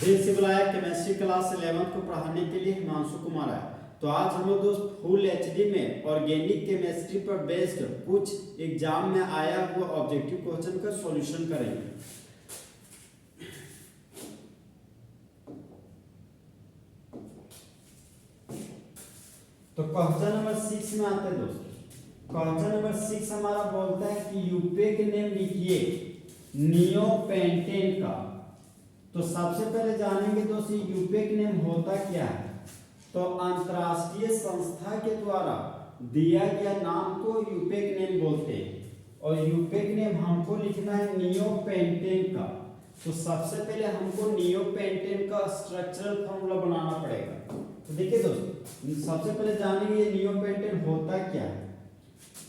दिल से बुलाया केमिस्ट्री क्लास 11 को पढ़ाने के लिए हिमांशु कुमार है। तो आज हम लोग दोस्त फुल एचडी में ऑर्गेनिक केमिस्ट्री पर बेस्ड कुछ एग्जाम में आया हुआ ऑब्जेक्टिव क्वेश्चन का सॉल्यूशन करेंगे। तो क्वेश्चन नंबर 6 में आते हैं दोस्त। क्वेश्चन नंबर 6 हमारा बोलता है कि यूपेक नेम लिखिए नियोपेंटेन का। तो सबसे पहले जानेंगे दोस्त यूपेक नेम होता क्या है। तो अंतरराष्ट्रीय संस्था के द्वारा दिया गया नाम को यूपेक नेम बोलते हैं और यूपेक नेम हमको लिखना है नियोपेंटेन का। तो सबसे पहले हमको नियोपेंटेन का स्ट्रक्चरल फॉर्मूला बनाना पड़ेगा। तो देखिए दोस्त सबसे पहले जानेंगे नियोपेंटेन होता क्या है।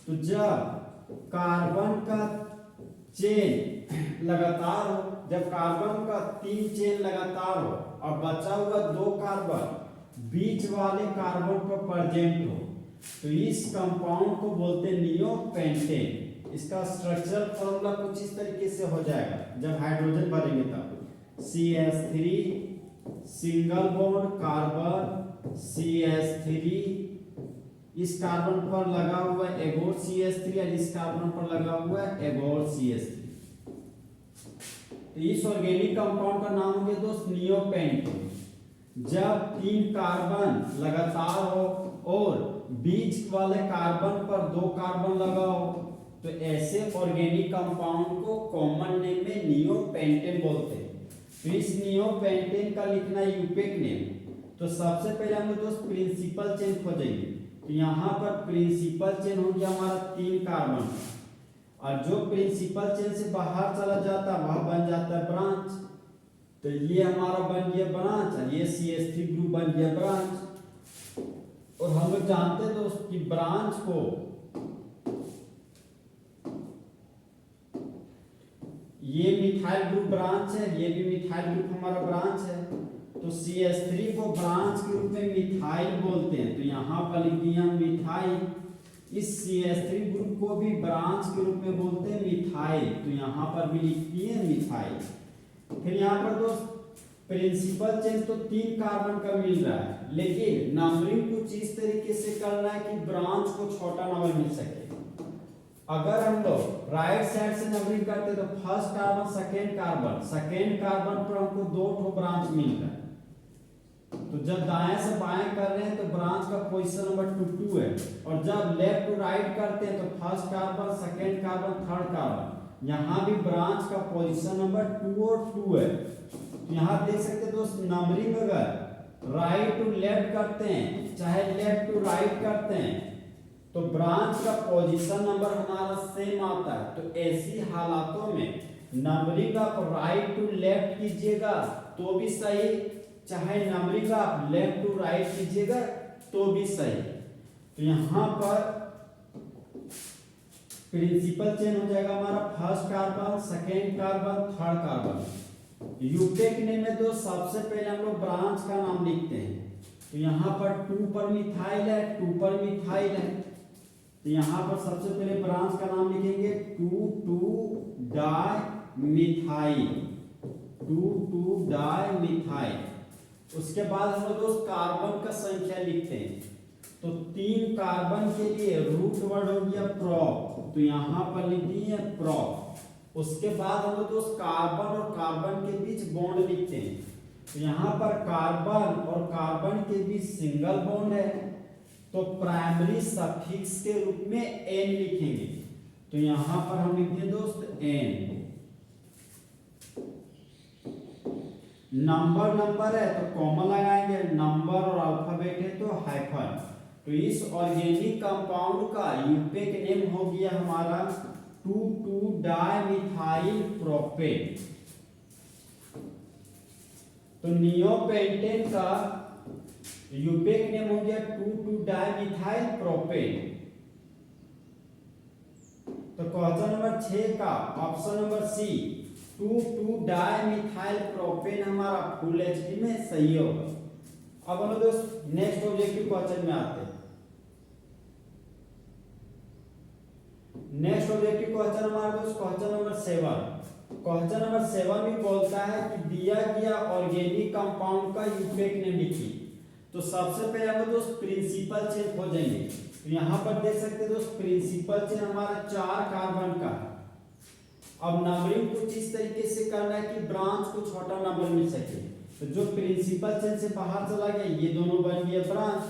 तो जब कार्बन का चेन लगातार हो, जब कार्बन का 3 चेन लगातार हो और बचा हुआ 2 कार्बन बीच वाले कार्बन पर प्रेजेंट हो तो इस कंपाउंड को बोलते हैं नियोपेंटेन। इसका स्ट्रक्चरल फॉर्मूला कुछ इस तरीके से हो जाएगा। जब हाइड्रोजन भरेंगे तब CH3 single bond carbon CH3, इस कार्बन पर लगा हुआ एक और CH3 और इस कार्बन पर लगा हुआ एक और CH3। तो इस ऑर्गेनिक कंपाउंड का नाम हो गया दोस्त नियोपेंटेन। जब 3 कार्बन लगातार हो और बीच वाले कार्बन पर 2 कार्बन लगा हो तो ऐसे ऑर्गेनिक कंपाउंड को कॉमन नेम में नियोपेंटेन बोलते हैं। तो इस नियोपेंटेन का लिखना है यूपेक नेम। तो सबसे पहले हम दोस्त प्रिंसिपल चेन खोजेंगे। तो यहाँ पर प्रिंसिपल चेन हो गया हमारा 3 कार्बन और जो प्रिंसिपल चेन से बाहर चला जाता है वह बन जाता है ब्रांच। तो ये हमारा बन गया ब्रांच और ये CH3 ग्रुप बन गया ब्रांच। और हम लोग जानते हैं दोस्त कि ब्रांच को ये मिथाइल ग्रुप ब्रांच है, ये भी मिथाइल ग्रुप हमारा ब्रांच है। तो CH3 को ब्रांच के रूप में मिथाइल बोलते हैं। तो यहाँ पर लिख दिया मिथाइल। इस CH3 ग्रुप को भी ब्रांच के रूप में बोलते हैं मिथाइल। तो यहाँ पर भी लिख दिए मिथाइल। फिर यहाँ पर दोस्त प्रिंसिपल चेन तो 3 कार्बन का मिल रहा है, लेकिन नंबरिंग कुछ इस तरीके से करना है कि ब्रांच को छोटा नंबर मिल सके। अगर हम लोग राइट साइड से नंबरिंग करते तो फर्स्ट कार्बन सेकेंड कार्बन पर हमको 2 ब्रांच मिल रहा है। तो जब दाएं से बाएं कर रहे हैं तो ब्रांच का पोजीशन नंबर 2 है और जब लेफ्ट टू राइट करते हैं तो first carbon second carbon third carbon, यहाँ भी ब्रांच का पोजीशन नंबर 2 और 2 है। तो यहाँ देख सकते हैं दोस्त नंबरिंग अगर राइट टू लेफ्ट करते हैं चाहे लेफ्ट टू राइट करते हैं तो ब्रांच का पोजीशन नंबर हमारा सेम आता है। तो ऐसी हालातों में नंबरिंग आप राइट टू लेफ्ट कीजिएगा तो भी सही, चाहे नंबरिंग आप लेफ्ट टू राइट कीजिएगा तो भी सही। तो यहाँ पर प्रिंसिपल चेन हो जाएगा हमारा first carbon second carbon third carbon. IUPAC name में तो सबसे पहले हम लोग ब्रांच का नाम लिखते हैं। तो यहाँ पर 2 पर मिथाइल है, 2 पर मिथाइल है। तो यहाँ पर सबसे पहले ब्रांच का नाम लिखेंगे 2,2 डाई मिथाइल, 2,2 डाई मिथाइल। उसके बाद हम लोग कार्बन का संख्या लिखते हैं। तो 3 कार्बन के लिए रूट वर्ड हो गया प्रोप। तो यहाँ पर लिख दिए प्रोप। उसके बाद हम लोग कार्बन और कार्बन के बीच बॉन्ड लिखते हैं। तो यहाँ पर कार्बन और कार्बन के बीच सिंगल बॉन्ड है तो प्राइमरी सफिक्स के रूप में N लिखेंगे। तो यहाँ पर हम लिखते हैं दोस्त N। नंबर है तो कॉमा लगाएंगे, नंबर और अल्फाबेट है तो हाइफन। तो इस ऑर्गेनिक कंपाउंड का यूपेक नेम हो गया हमारा 2,2 डाइमिथाइल प्रोपेन। तो नियोपेंटेन का यूपेक नेम हो गया 2,2 डाइमिथाइल प्रोपेन। तो क्वेश्चन नंबर 6 का option number C 2,2 dimethyl propane हमारा फुल एचडी में सही होगा। अब हम दोस्त नेक्स्ट ऑब्जेक्टिव क्वेश्चन में आते हैं। नेक्स्ट ऑब्जेक्टिव क्वेश्चन हमारा दोस्त क्वेश्चन नंबर 7 क्वेश्चन नंबर 7 भी बोलता है कि दिया गया ऑर्गेनिक कंपाउंड का यूपेक नेम लिखिए। तो सबसे पहले हम दोस्त प्रिंसिपल चेन खोजेंगे। तो यहाँ पर देख सकते हैं दोस्त प्रिंसिपल चेन हमारा 4 कार्बन का। अब नंबरिंग कुछ इस तरीके से करना है कि ब्रांच को छोटा नंबर मिल सके। तो जो प्रिंसिपल चेन से बाहर चला गया ये दोनों बन गए ब्रांच।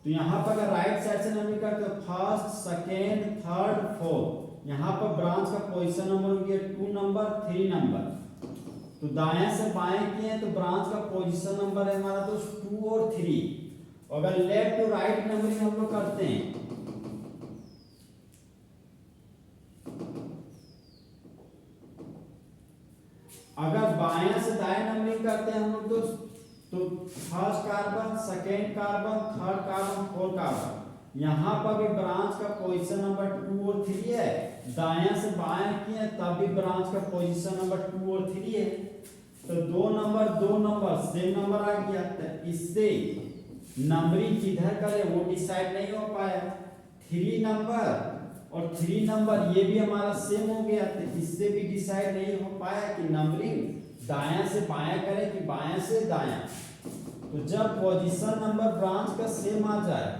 तो यहाँ पर अगर राइट साइड से नंबरिंग करते हो फर्स्ट सेकेंड थर्ड फोर्थ, यहाँ पर ब्रांच का पोजीशन नंबर हो गया 2 नंबर 3 नंबर। तो दाएं से बाएं किए तो ब्रांच का पोजीशन नंबर है हमारा दोस्त 2 और 3। अगर लेफ्ट टू राइट नंबरिंग हम लोग करते हैं अगर बाएं से दाएं नंबरिंग करते हैं हम लोग दोस्त तो first carbon second carbon third carbon fourth carbon, यहाँ पर भी ब्रांच का पोजीशन नंबर 2 और 3 है। दाएं से बाएं किए तब भी ब्रांच का पोजीशन नंबर 2 और 3 है। तो 2 नंबर सेम नंबर आ गया। तो इससे नंबरिंग किधर करे वो डिसाइड नहीं हो पाया। 3 नंबर और 3 नंबर ये भी हमारा सेम हो गया। तो इससे भी डिसाइड नहीं हो पाया कि नंबरिंग दायां से बायां करे कि बायां से दायां। तो जब पोजीशन नंबर ब्रांच का सेम आ जाए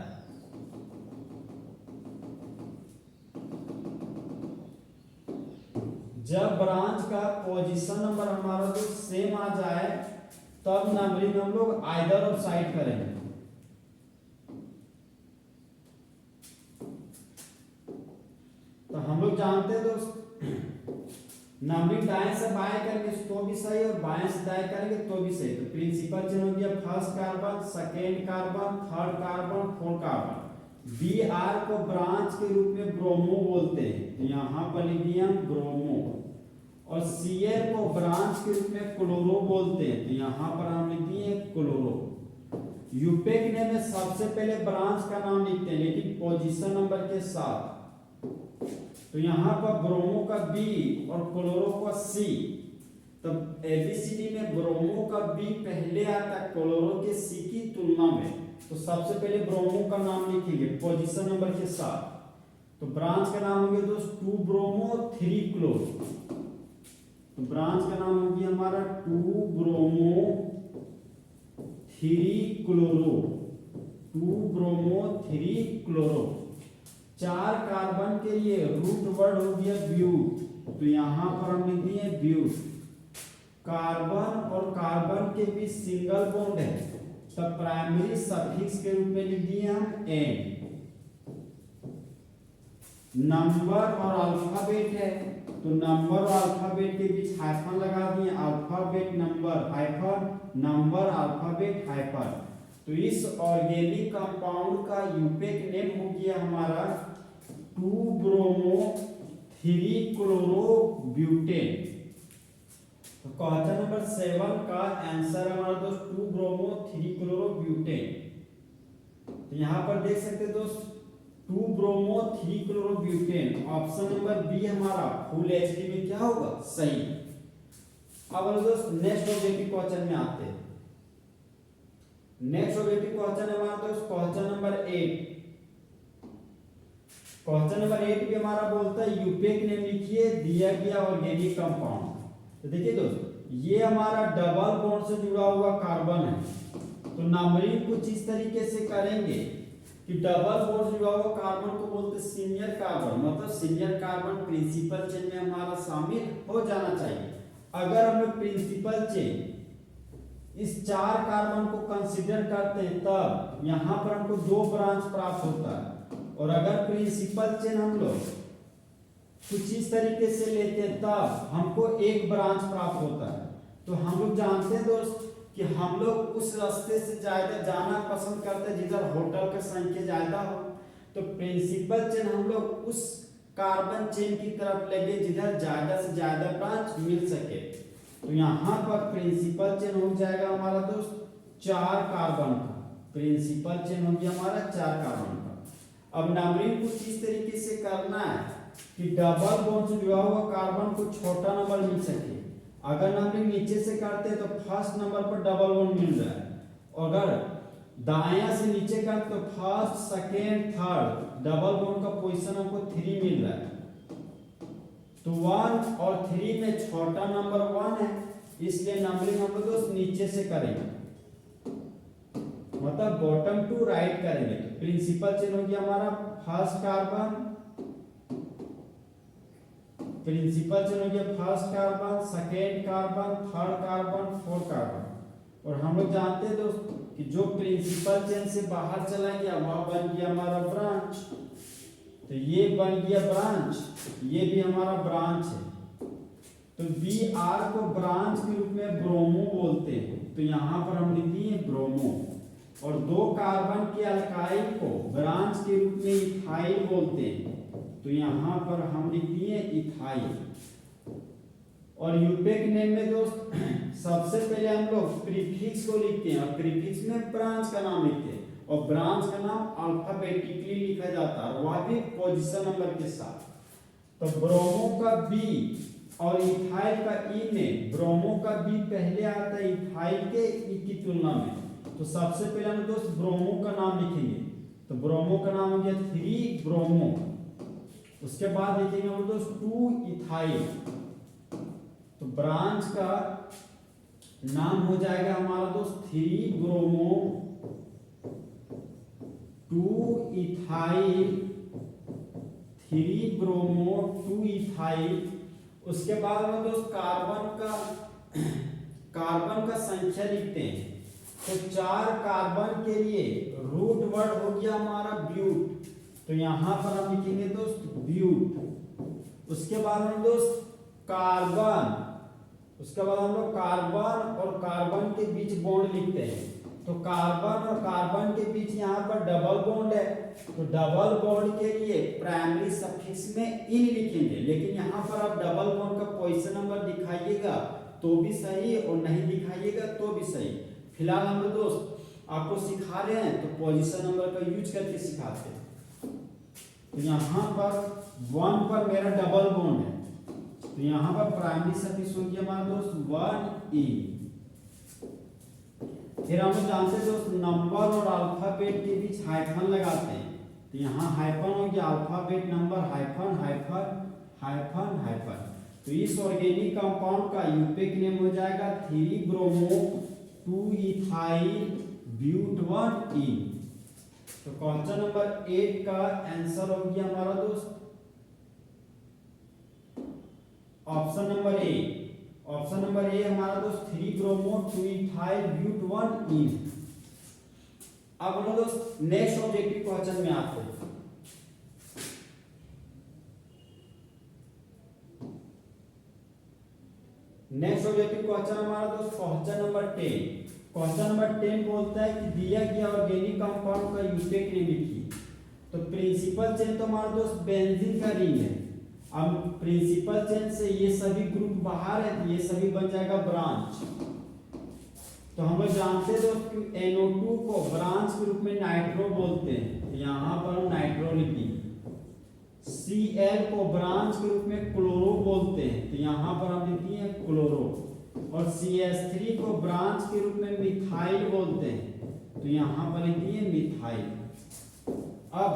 जब ब्रांच का पोजीशन नंबर हमारा जो सेम आ जाए तब नंबरिंग हम लोग आइदर ऑफ साइड करेंगे। तो हम लोग जानते हैं दोस्त नंबरिंग दाएं से बाएं करेंगे तो भी सही और बाएं से दाएं करेंगे तो भी सही। तो प्रिंसिपल चेन हो गया first carbon second carbon third carbon fourth carbon. Br को ब्रांच के रूप में ब्रोमो बोलते हैं। तो यहाँ पर लिख दिया ब्रोमो। और Cl को ब्रांच के रूप में क्लोरो बोलते हैं। तो यहाँ पर हम लिख दिए क्लोरो। यूपेक नेम में सबसे पहले ब्रांच का नाम लिखते हैं लेकिन पोजीशन नंबर के साथ। तो यहाँ पर ब्रोमो का B और क्लोरो का C। तब ABCD में ब्रोमो का B पहले आता है क्लोरो के C की तुलना में। तो सबसे पहले ब्रोमो का नाम लिखेंगे पोजीशन नंबर के साथ। तो ब्रांच का नाम हो गया दोस्त 2 ब्रोमो 3 क्लोरो। तो ब्रांच का नाम हो गया हमारा 2 bromo 3 chloro. 2 bromo 3 chloro. 4 carbon के लिए रूट वर्ड हो गया ब्यूट। तो यहाँ पर हम लिख दिए ब्यूट। कार्बन और कार्बन के बीच सिंगल बॉन्ड है तब प्राइमरी सफिक्स के रूप में लिख दिए हम एन। नंबर और अल्फाबेट है तो नंबर और अल्फाबेट के बीच हाइफन लगा दिए। Alphabet number hyphen number alphabet hyphen. तो इस ऑर्गेनिक कंपाउंड का यूपेक नेम हो गया हमारा 2 ब्रोमो 3 क्लोरो ब्यूटेन। तो क्वेश्चन नंबर 7 का आंसर हमारा दोस्त 2 ब्रोमो 3 क्लोरो ब्यूटेन। तो यहाँ पर देख सकते हैं दोस्त 2 bromo 3 chloro butane. Option number B हमारा फुल एचडी में क्या होगा सही। अब दोस्त नेक्स्ट ऑब्जेक्टिव क्वेश्चन में आते हैं। नेक्स्ट ऑब्जेक्टिव क्वेश्चन हमारा दोस्त क्वेश्चन नंबर 8। क्वेश्चन नंबर 8 भी हमारा बोलता है यूपेक नेम लिखिए दिया गया ऑर्गेनिक कंपाउंड। तो देखिए दोस्त ये हमारा डबल बॉन्ड से जुड़ा हुआ कार्बन है। तो नंबरिंग कुछ इस तरीके से करेंगे कि डबल बॉन्ड से जुड़ा हुआ कार्बन को बोलते सीनियर कार्बन। मतलब सीनियर कार्बन प्रिंसिपल चेन में हमारा शामिल हो जाना चाहिए। अगर हम लोग प्रिंसिपल चेन इस 4 कार्बन को कंसीडर करते हैं तब यहाँ पर हमको 2 ब्रांच प्राप्त होता है। और अगर प्रिंसिपल चेन हम लोग कुछ इस तरीके से लेते हैं तब हमको 1 ब्रांच प्राप्त होता है। तो हम लोग जानते हैं दोस्त कि हम लोग उस रास्ते से ज्यादा जाना पसंद करते हैं जिधर होटल का संख्या ज्यादा हो। तो प्रिंसिपल चेन हम लोग उस कार्बन चेन की तरफ लेंगे जिधर ज्यादा से ज्यादा ब्रांच मिल सके। तो यहाँ पर प्रिंसिपल चेन हो जाएगा हमारा दोस्त 4 कार्बन का। प्रिंसिपल चेन हो गया हमारा 4 कार्बन का। अब नंबरिंग कुछ इस तरीके से करना है कि डबल बॉन्ड से जुड़ा हुआ कार्बन को छोटा नंबर मिल सके। अगर नंबरिंग नीचे से करते हैं तो फर्स्ट नंबर पर डबल बॉन्ड मिल रहा है। अगर दायां से नीचे करते तो first second third double bond का पोजीशन हमको 3 मिल रहा है। तो 1 और 3 में छोटा नंबर 1 है, इसलिए नंबरिंग हम लोग दोस्त नीचे से करेंगे, मतलब बॉटम टू राइट करेंगे। तो प्रिंसिपल चेन हो गया हमारा फर्स्ट कार्बन, प्रिंसिपल चेन हो गया first carbon, second carbon, third carbon, fourth carbon. और हम लोग जानते हैं दोस्त कि जो प्रिंसिपल चेन से बाहर चला गया वह बन गया हमारा ब्रांच। तो ये बन गया ब्रांच, ये भी हमारा ब्रांच है। तो Br को ब्रांच के रूप में ब्रोमो बोलते हैं, तो यहाँ पर हम लिख दिए ब्रोमो। और 2 कार्बन के अल्काइल को ब्रांच के रूप में इथाइल बोलते हैं, तो यहाँ पर हम लिख दिए इथाइल। और यूपेक नेम में दोस्त सबसे पहले हम लोग प्रीफिक्स को लिखते हैं, और प्रीफिक्स में ब्रांच का नाम लिखते हैं, और ब्रांच का नाम अल्फाबेटिकली लिखा जाता है, वह भी पोजीशन नंबर के साथ। तो ब्रोमो का बी और इथाइल का ई में ब्रोमो का बी पहले आता है इथाइल के ई की तुलना में। तो सबसे पहले हम दोस्त ब्रोमो का नाम लिखेंगे, तो ब्रोमो का नाम हो गया 3 ब्रोमो। उसके बाद लिखेंगे हम दोस्त 2 इथाइल, तो ब्रांच का नाम हो जाएगा हमारा दोस्त 3 ब्रोमो 2 इथाइल, 3 ब्रोमो 2 इथाइल। उसके बाद में दोस्त कार्बन का संख्या लिखते हैं, तो 4 कार्बन के लिए रूट वर्ड हो गया हमारा ब्यूट, तो यहां पर हम लिखेंगे दोस्त ब्यूट। उसके बाद में दोस्त कार्बन, उसके बाद हम लोग कार्बन और कार्बन के बीच बॉन्ड लिखते हैं, तो कार्बन और कार्बन के बीच यहाँ पर डबल बॉन्ड है, तो डबल बॉन्ड के लिए प्राइमरी सफिक्स में इन लिखेंगे। लेकिन यहाँ पर आप डबल बॉन्ड का पोजीशन नंबर दिखाइएगा तो भी सही और नहीं दिखाइएगा तो भी सही। फिलहाल हम लोग दोस्त आपको सिखा रहे हैं तो पोजीशन नंबर का यूज करके सिखाते हैं। तो यहाँ पर 1 पर मेरा डबल बॉन्ड है, तो यहाँ पर प्राइमरी सफिक्स हो गया हमारा दोस्त 1 ई। फिर हम लोग जानते हैं दोस्त नंबर और अल्फाबेट के बीच हाइफन लगाते हैं, तो यहाँ हाइफन हो गया alphabet number hyphen hyphen hyphen hyphen. तो इस ऑर्गेनिक कंपाउंड का यूपेक नेम हो जाएगा 3 ब्रोमो 2 इथाइल ब्यूट 1 ई। तो क्वेश्चन नंबर 8 का आंसर हो गया हमारा दोस्त option number A. Option number A हमारा दोस्त 3 ब्रोमो 2 इथाइल ब्यूट 1 ई। अब हम दोस्त नेक्स्ट ऑब्जेक्टिव क्वेश्चन में आते हैं। नेक्स्ट ऑब्जेक्टिव क्वेश्चन हमारा दोस्त क्वेश्चन नंबर 10। क्वेश्चन नंबर 10 बोलता है कि दिया गया ऑर्गेनिक कंपाउंड का यूपेक नेम लिखिए। तो प्रिंसिपल चेन तो हमारा दोस्त बेंजीन का रिंग है। अब प्रिंसिपल चेन से ये सभी ग्रुप बाहर है, तो ये सभी बन जाएगा ब्रांच। तो हम लोग जानते हैं दोस्त कि NO2 को ब्रांच के रूप में नाइट्रो बोलते हैं, तो यहाँ पर हम नाइट्रो लिखेंगे। Cl को ब्रांच के रूप में क्लोरो बोलते हैं, तो यहाँ पर हम लिखेंगे क्लोरो। और CH3 को ब्रांच के रूप में मिथाइल बोलते हैं, तो यहाँ पर लिखिए मिथाइल। अब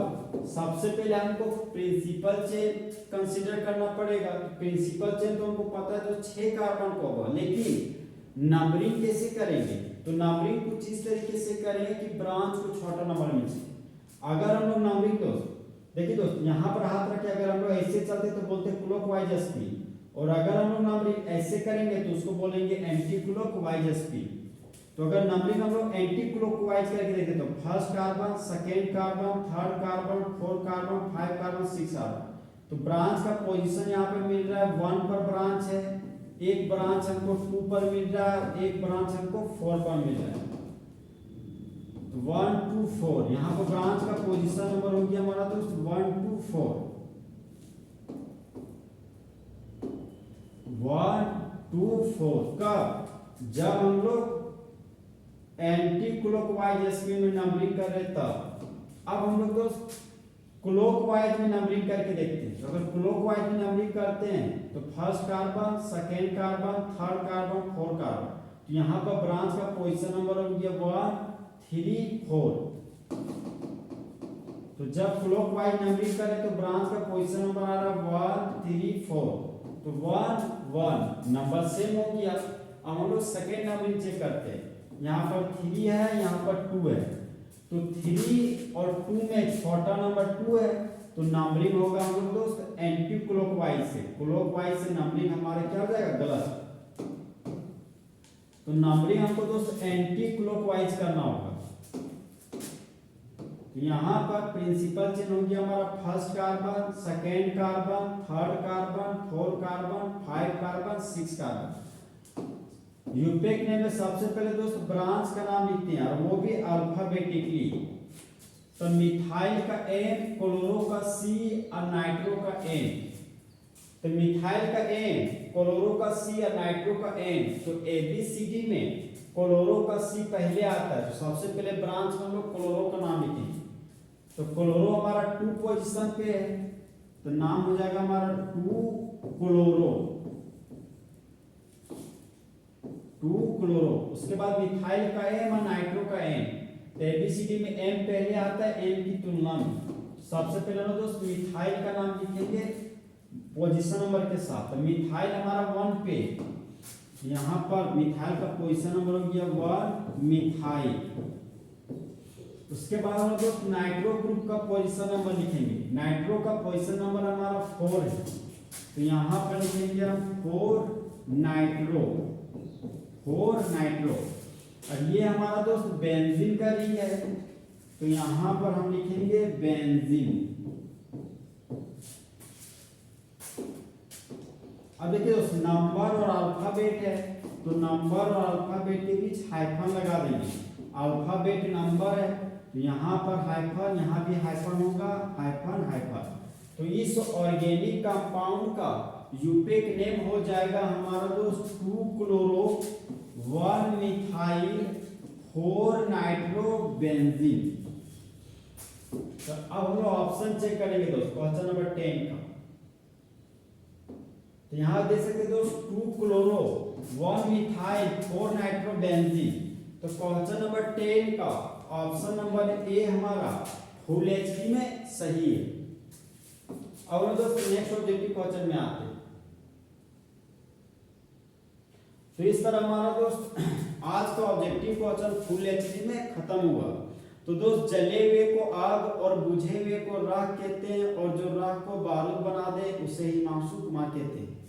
सबसे पहले हमको प्रिंसिपल चेन कंसीडर करना पड़ेगा। तो प्रिंसिपल चेन तो हमको पता है तो 6 कार्बन को होगा, लेकिन नंबरिंग कैसे करेंगे? तो नंबरिंग कुछ इस तरीके से करेंगे कि ब्रांच को छोटा नंबर मिल सके। अगर हम लोग नंबरिंग दोस्त देखिए दोस्त यहाँ पर हाथ रखे, अगर हम लोग ऐसे चलते तो बोलते क्लॉकवाइज स्पीड, और अगर हम लोग नंबरिंग ऐसे करेंगे तो उसको बोलेंगे एंटी क्लॉकवाइज स्पीड। तो अगर नंबरिंग हम लोग एंटी क्लॉकवाइज करके देखें तो first carbon, second carbon, third carbon, fourth carbon, 5 carbon, 6 carbon. तो ब्रांच का पोजीशन यहाँ पे मिल रहा है 1 पर ब्रांच है, एक ब्रांच हमको 2 पर मिल रहा है, एक ब्रांच हमको 4 पर मिल रहा है। 1 2 4 यहाँ पर ब्रांच का पोजीशन नंबर हो गया हमारा दोस्त 1 2 4 1 2 4 का जब हम लोग एंटी क्लॉकवाइज स्पीड में नंबरिंग कर रहे तब। अब हम लोग दोस्त क्लॉकवाइज में नंबरिंग करके देखते हैं। तो अगर क्लॉकवाइज में नंबरिंग करते हैं तो first carbon, second carbon, third carbon, fourth carbon. तो यहाँ पर ब्रांच का पोजीशन नंबर हो गया 1 3 4। तो जब क्लॉकवाइज नंबरिंग करें तो ब्रांच का पोजीशन नंबर आ रहा है 1 3 4। तो 1 1 नंबर सेम हो गया। अब हम लोग सेकेंड नंबरिंग चेक करते हैं। यहाँ पर 3 है, यहाँ पर 2 है, तो 3 और 2 में छोटा नंबर 2 है, तो नंबरिंग होगा हम लोग दोस्त एंटी क्लॉकवाइज से। क्लॉकवाइज से नंबरिंग हमारा क्या हो जाएगा, गलत। तो नंबरिंग हमको दोस्त एंटी क्लॉकवाइज करना होगा। तो यहाँ पर प्रिंसिपल चिन्ह हो गया हमारा first carbon, second carbon, third carbon, fourth carbon, 5 carbon, 6 carbon. IUPAC name में सबसे पहले दोस्त ब्रांच का नाम लिखते हैं, और वो भी अल्फाबेटिकली। तो मिथाइल का एन, क्लोरो का सी और नाइट्रो का एन। तो मिथाइल का एन, क्लोरो का सी और नाइट्रो का एन। तो ABCD में क्लोरो का सी पहले आता है, तो सबसे पहले ब्रांच में हम लोग क्लोरो का नाम लिखेंगे। तो क्लोरो हमारा 2 पोजीशन पे है, तो नाम हो जाएगा हमारा 2 क्लोरो, 2 क्लोरो। उसके बाद मिथाइल का एम और नाइट्रो का एन। तो ABCD में एम पहले आता है एन की तुलना में। सबसे पहले ना दोस्त मिथाइल का नाम लिखेंगे पोजीशन नंबर के साथ। तो मिथाइल हमारा 1 पे, यहाँ पर मिथाइल का पोजीशन नंबर हो गया 1 मिथाइल। उसके बाद हम लोग नाइट्रो ग्रुप का पोजीशन नंबर लिखेंगे। नाइट्रो का पोजीशन नंबर हमारा 4 है, तो यहाँ पर लिखेंगे हम 4 नाइट्रो, 4 नाइट्रो। और ये हमारा दोस्त बेंजीन का रिंग है, तो यहाँ पर हम लिखेंगे बेंजीन। अब देखिए दोस्त नंबर और अल्फाबेट है, तो नंबर और अल्फाबेट के बीच हाइफन लगा देंगे। अल्फाबेट नंबर है, तो यहाँ पर हाइफन, यहाँ भी हाइफन होगा, हाइफन हाइफन। तो इस ऑर्गेनिक कंपाउंड का यूपेक नेम हो जाएगा हमारा दोस्त 2 क्लोरो 1 मिथाइल 4 नाइट्रो बेंजीन। तो अब हम लोग ऑप्शन चेक करेंगे दोस्त क्वेश्चन नंबर 10 का। तो यहाँ देख सकते दोस्त 2 क्लोरो 1 मिथाइल 4 नाइट्रो बेंजीन। तो क्वेश्चन नंबर 10 का ऑप्शन नंबर ए हमारा फुल एचपी में सही है। अब हम दोस्त नेक्स्ट ऑब्जेक्टिव क्वेश्चन में आते हैं। तो इस तरह हमारा दोस्त आज का ऑब्जेक्टिव क्वेश्चन फुल एचपी में खत्म हुआ। तो दोस्त जले हुए को आग और बुझे हुए को राख कहते हैं, और जो राख को बारूद बना दे उसे ही मासूम कहते हैं।